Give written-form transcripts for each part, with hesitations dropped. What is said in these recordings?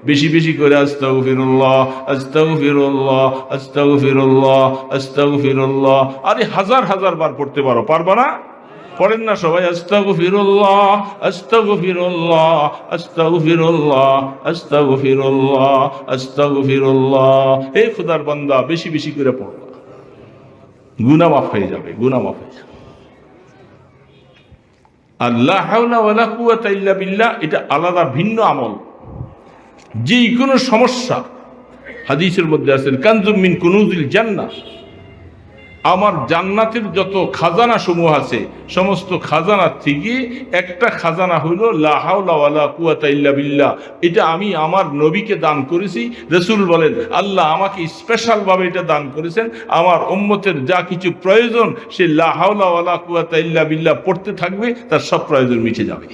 বেশি বেশি করে আস্তাগফিরুল্লাহ আস্তাগফিরুল্লাহ আস্তাগফিরুল্লাহ আস্তাগফিরুল্লাহ। আরে হাজার হাজার বার পড়তে পারো, পারবা না? পড়েন না সবাই? আস্তাগফিরুল্লাহ আস্তাগফিরুল্লাহ আস্তাগফিরুল্লাহ আস্তাগফিরুল্লাহ আস্তাগফিরুল্লাহ। হে খোদার বান্দা, বেশি বেশি করে পড়বা, গুনাহ মাফ হয়ে যাবে, গুনাহ মাফ হয়ে যাবে। আর লা হাওলা ওয়ালা কুওয়াতা ইল্লা বিল্লাহ, এটা আলাদা ভিন্ন আমল। যে কোনো সমস্যা, হাদিসের মধ্যে আছেন কানজুম মিন কুনুজিল জান্নাহ, আমার জান্নাতের যত খাজানা সমূহ আছে সমস্ত খাজানা থেকে একটা খাজানা হইল লা হাওলা ওয়ালা কুওয়াতা ইল্লা বিল্লাহ। এটা আমি আমার নবীকে দান করেছি। রাসূল বলেন আল্লাহ আমাকে স্পেশাল ভাবে এটা দান করেছেন, আমার উম্মতের যা কিছু প্রয়োজন সে লা হাওলা ওয়ালা কুওয়াতা ইল্লা বিল্লাহ পড়তে থাকবে, তার সব প্রয়োজন মিটে যাবে।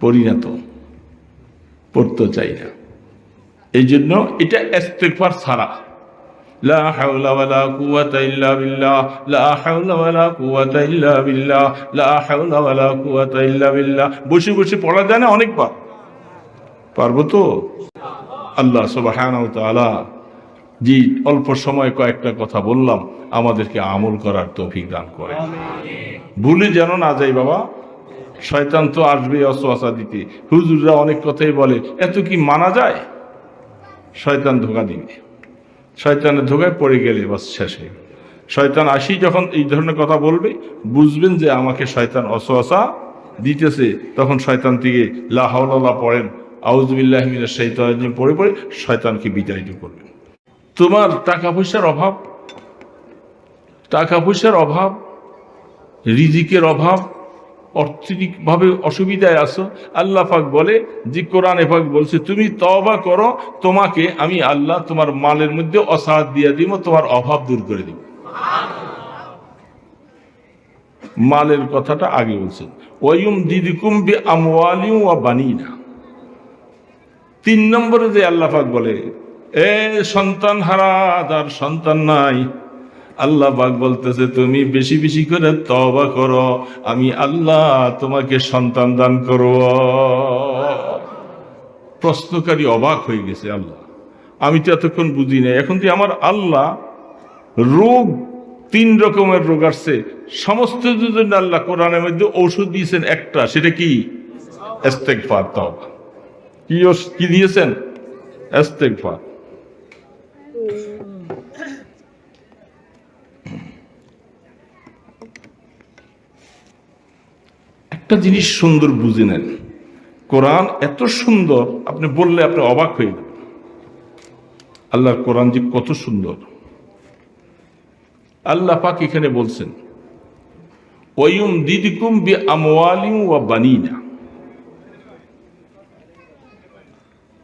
পড়ি না তো, পড়তে চাই না। এই জন্য এটা ইস্তিগফার ছাড়া লা হাওলা ওয়ালা কুওয়াতা ইল্লা বিল্লাহ, লা হাওলা ওয়ালা কুওয়াতা ইল্লা বিল্লাহ, লা হাওলা ওয়ালা কুওয়াতা ইল্লা বিল্লাহ বসে বসে পড়া যায় না অনেকবার? পারবো তো? আল্লাহ সুবহানাহু ওয়া তাআলা জি অল্প সময় কয়েকটা কথা বললাম, আমাদেরকে আমল করার তৌফিক দান করে। ভুলে যেন না যাই বাবা। শয়তান তো আসবে ওয়াসওয়াসা দিতে। হুজুররা অনেক কথাই বলে, এত কি মানা যায়? শয়তান ধোঁকা দিবে, শয়তানের ধোঁকায় পড়ে গেলে বাস শেষ হয়ে গেল। শয়তান আসি যখন এই ধরনের কথা বলবে, বুঝবেন যে আমাকে শয়তান ওয়াসওয়াসা দিতেছে, তখন শয়তান থেকে লা হাওলা ওয়ালা পড়েন, আউযু বিল্লাহি মিনাশ শাইতানির রাজিম পড়ে পড়ে শয়তানকে বিতাড়িত করবেন। তোমার টাকা পয়সার অভাব, টাকা পয়সার অভাব, রিজিকের অভাব, অর্থনৈতিকভাবে অসুবিধায় আছো, আল্লাহ পাক বলে যে কোরআনে পাক বলছে তুমি তওবা করো, তোমাকে আমি আল্লাহ তোমার মালের মধ্যে অসাদ দিয়ে দিব, তোমার অভাব দূর করে দিব। মালের কথাটা আগে বলছেন, ওয়ায়ুমদিদকুম বিআমওয়ালিন ওয়া বানিনা। 3 নম্বরে যে আল্লাহ পাক বলে এ সন্তান হারা, তার সন্তান নাই, আল্লাহ পাক বলতেছে তুমি বেশি বেশি করে তওবা করো, আমি আল্লাহ তোমাকে সন্তান দান করব। প্রশ্নকারী অবাক হয়ে গেছে, আল্লাহ আমি তো এতক্ষণ বুঝি নাই, এখন তো আমার আল্লাহ রোগ 3 রকমের রোগ আসছে, সমস্ত জন্য আল্লাহ কোরআনের মধ্যে ঔষধ দিয়েছেন একটা, সেটা কি? ইস্তিগফার, তওবা। কি দিয়েছেন? ইস্তিগফার। একটা জিনিস সুন্দর বুঝে নেন, কোরআন এত সুন্দর, আপনি বললে আপনি অবাক হয়ে যাবেন। আল্লাহর কোরআন যে কত সুন্দর। আল্লাহ পাক এখানে বলছেন ওয়ায়ুমদিদকুম বিআমওয়ালিন ওয়া বানিনা,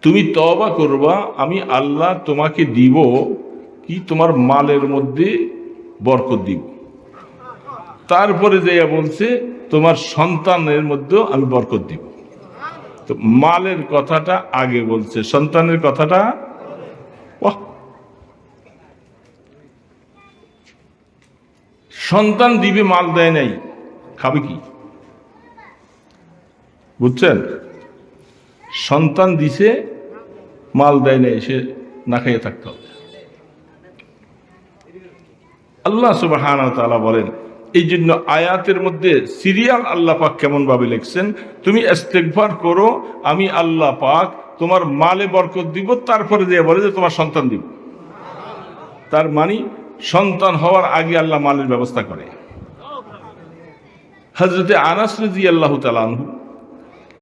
তুমি তওবা করবা, আমি আল্লাহ তোমাকে দিব কি? তোমার মালের মধ্যে বরকত দিব। তারপরে যাইয়া বলছে তোমার সন্তানের মধ্যে আমি বরকত দিব। তো মালের কথাটা আগে বলছে, সন্তানের কথাটা সন্তান দিবে, মাল দেয় নাই, খাবে কি? বুঝছেন? সন্তান দিছে, মাল দেয় নাই, সে না খাইয়ে থাকতে হবে। আল্লাহ সুবহানাহু ওয়া তাআলা বলেন, এই জন্য আয়াতের মধ্যে সিরিয়াল আল্লাহ পাক কেমন ভাবে লিখছেন, তুমি ইস্তিগফার করো, আমি আল্লাহ পাক তোমার মালে বরকত দিব, তারপরে দিয়ে বলে যে তোমার সন্তান দিব। তার মানে সন্তান হওয়ার আগে আল্লাহ মালের ব্যবস্থা করে। হযরতে আনাস রাদিয়াল্লাহু তাআলা আনহু